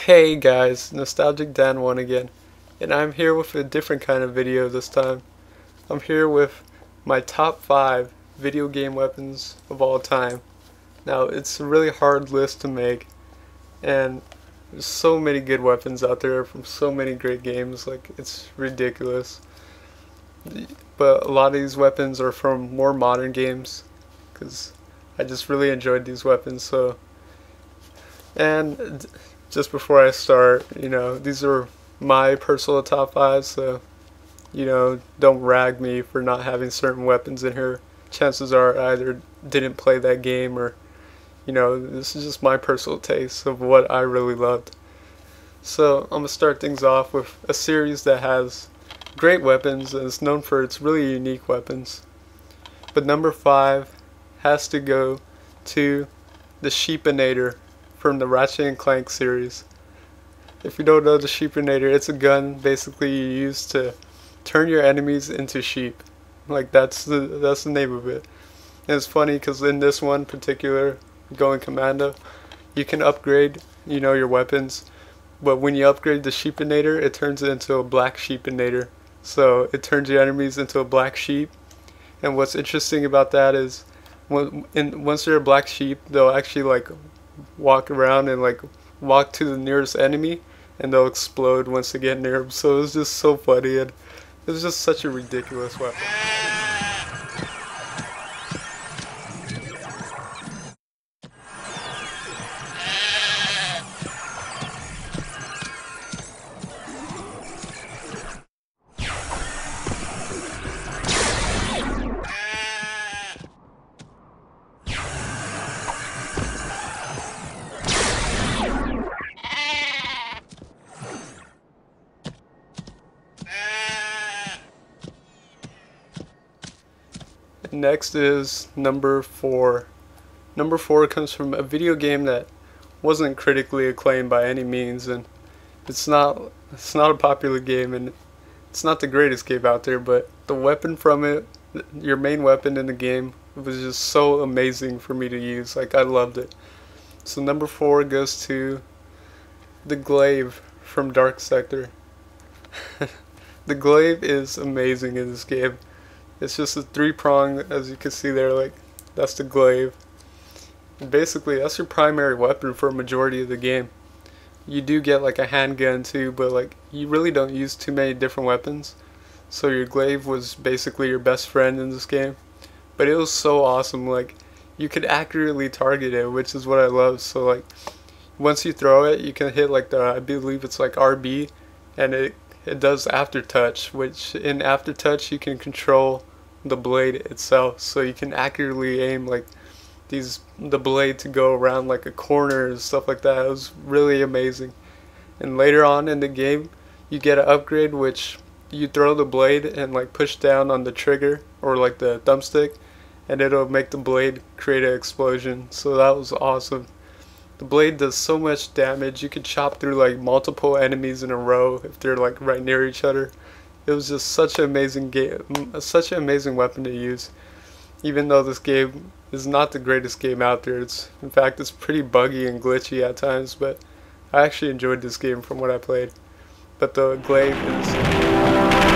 Hey guys, Nostalgic Dan 1 again, and I'm here with a different kind of video this time. I'm here with my top 5 video game weapons of all time. Now, it's a really hard list to make, and there's so many good weapons out there from so many great games, like, it's ridiculous. But a lot of these weapons are from more modern games, because I just really enjoyed these weapons, so... And just before I start, these are my personal top 5, so, don't rag me for not having certain weapons in here. Chances are I either didn't play that game or, this is just my personal taste of what I really loved. So, I'm going to start things off with a series that has great weapons and is known for its really unique weapons. But number 5 has to go to the Inator from the Ratchet & Clank series. If you don't know the Inator, it's a gun basically you use to turn your enemies into sheep. Like that's the name of it. And it's funny because in this one particular, going commando, you can upgrade, your weapons. But when you upgrade the Inator, it turns it into a black Inator. So it turns your enemies into a black sheep. And what's interesting about that is once they're a black sheep, they'll actually walk around and walk to the nearest enemy, and they'll explode once they get near them. So it was just so funny, and it was just such a ridiculous weapon. Next is number 4. Number 4 comes from a video game that wasn't critically acclaimed by any means, and it's not a popular game, and it's not the greatest game out there, but the weapon from it, your main weapon in the game, was just so amazing for me to use. Like, I loved it. So number 4 goes to the Glaive from Dark Sector. The Glaive is amazing in this game. It's just a 3-prong, as you can see there, that's the Glaive. And basically, that's your primary weapon for a majority of the game. You do get a handgun too, but you really don't use too many different weapons. So your Glaive was basically your best friend in this game. But it was so awesome, you could accurately target it, which is what I love. So once you throw it, you can hit I believe it's RB, and it does aftertouch, which in aftertouch you can control the blade itself, so you can accurately aim the blade to go around a corner and stuff like that. It was really amazing. And later on in the game, you get an upgrade which you throw the blade and push down on the trigger or the thumbstick, and it'll make the blade create an explosion. So that was awesome. The blade does so much damage. You could chop through multiple enemies in a row if they're right near each other. It was just such an amazing game, such an amazing weapon to use. Even though this game is not the greatest game out there, in fact it's pretty buggy and glitchy at times, but I actually enjoyed this game from what I played. But the Glaive is...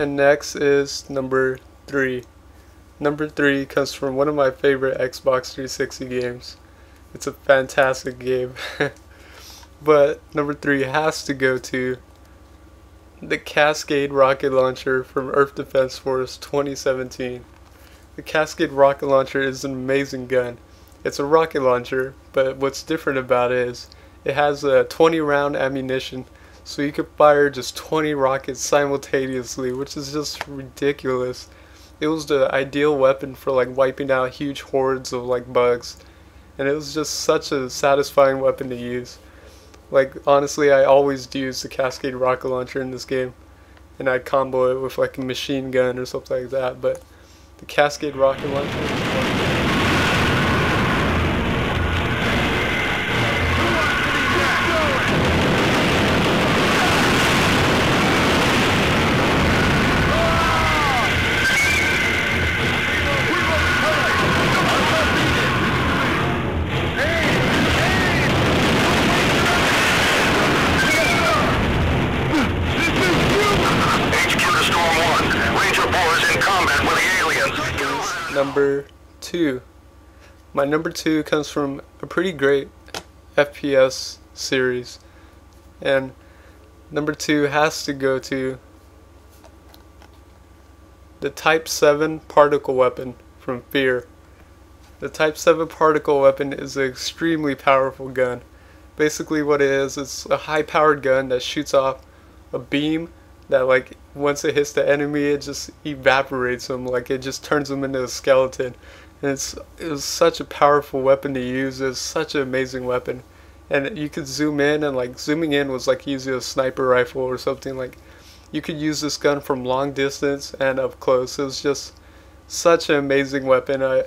And next is number 3. Number 3 comes from one of my favorite Xbox 360 games. It's a fantastic game. But number 3 has to go to the Cascade rocket launcher from Earth Defense Force 2017. The Cascade rocket launcher is an amazing gun. It's a rocket launcher, but what's different about it is it has a 20 round ammunition, So you could fire just 20 rockets simultaneously, which is just ridiculous. It was the ideal weapon for like wiping out huge hordes of like bugs, and it was just such a satisfying weapon to use. Like honestly, I always use the Cascade rocket launcher in this game, and I'd combo it with like a machine gun or something like that, but the Cascade rocket launcher is fun. Number 2. My number 2 comes from a pretty great FPS series, and number 2 has to go to the Type 7 particle weapon from F.E.A.R. The Type 7 particle weapon is an extremely powerful gun. Basically what it is, it's a high powered gun that shoots off a beam that like once it hits the enemy it just evaporates them, like it just turns them into a skeleton. And it was such a powerful weapon to use. It was such an amazing weapon, and you could zoom in, and like zooming in was like using a sniper rifle or something. Like you could use this gun from long distance and up close. It was just such an amazing weapon. I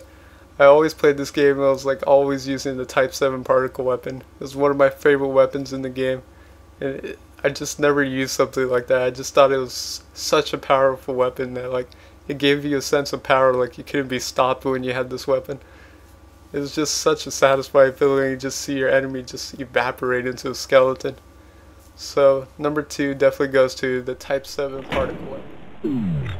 always played this game and I was like always using the Type 7 particle weapon. It was one of my favorite weapons in the game, and I just never used something like that. I just thought it was such a powerful weapon that like it gave you a sense of power, like you couldn't be stopped when you had this weapon. It was just such a satisfying feeling to just see your enemy just evaporate into a skeleton. So number 2 definitely goes to the Type 7 particle weapon.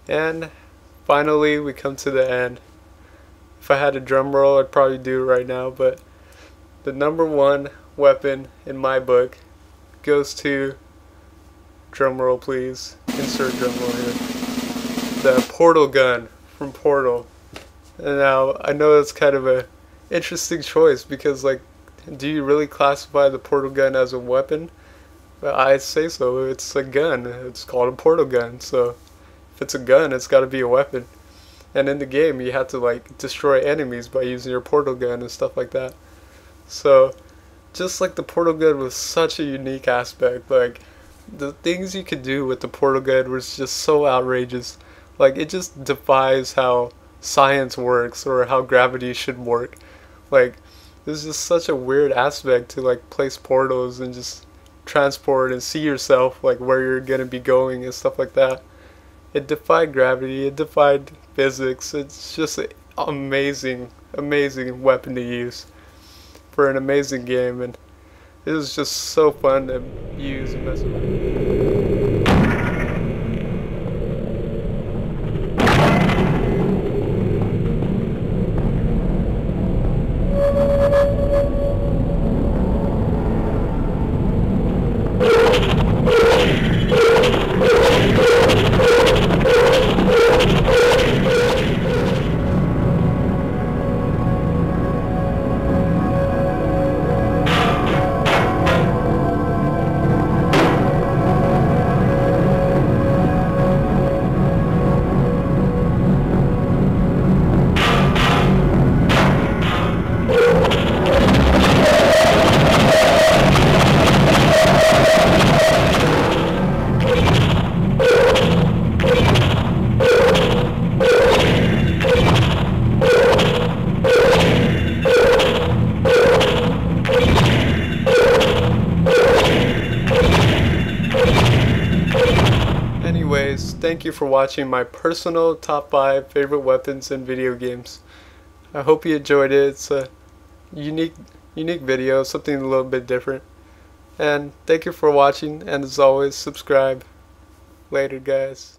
And finally we come to the end. If I had a drum roll I'd probably do it right now, but the number 1 weapon in my book goes to, drum roll please, insert drum roll here, the portal gun from Portal. And now I know it's kind of a interesting choice because like, do you really classify the portal gun as a weapon? But I say so. It's a gun. It's called a portal gun, so if it's a gun, it's got to be a weapon. And in the game, you have to like destroy enemies by using your portal gun and stuff like that. So, just like the portal gun was such a unique aspect, like the things you could do with the portal gun was just so outrageous. Like it just defies how science works or how gravity should work. Like there's just such a weird aspect to like place portals and just transport and see yourself like where you're gonna be going and stuff like that. It defied gravity, it defied physics. It's just an amazing weapon to use for an amazing game, and it was just so fun to use and mess with. thank you for watching my personal top 5 favorite weapons in video games. I hope you enjoyed it. It's a unique video, something a little bit different. And thank you for watching, and as always, subscribe. Later, guys.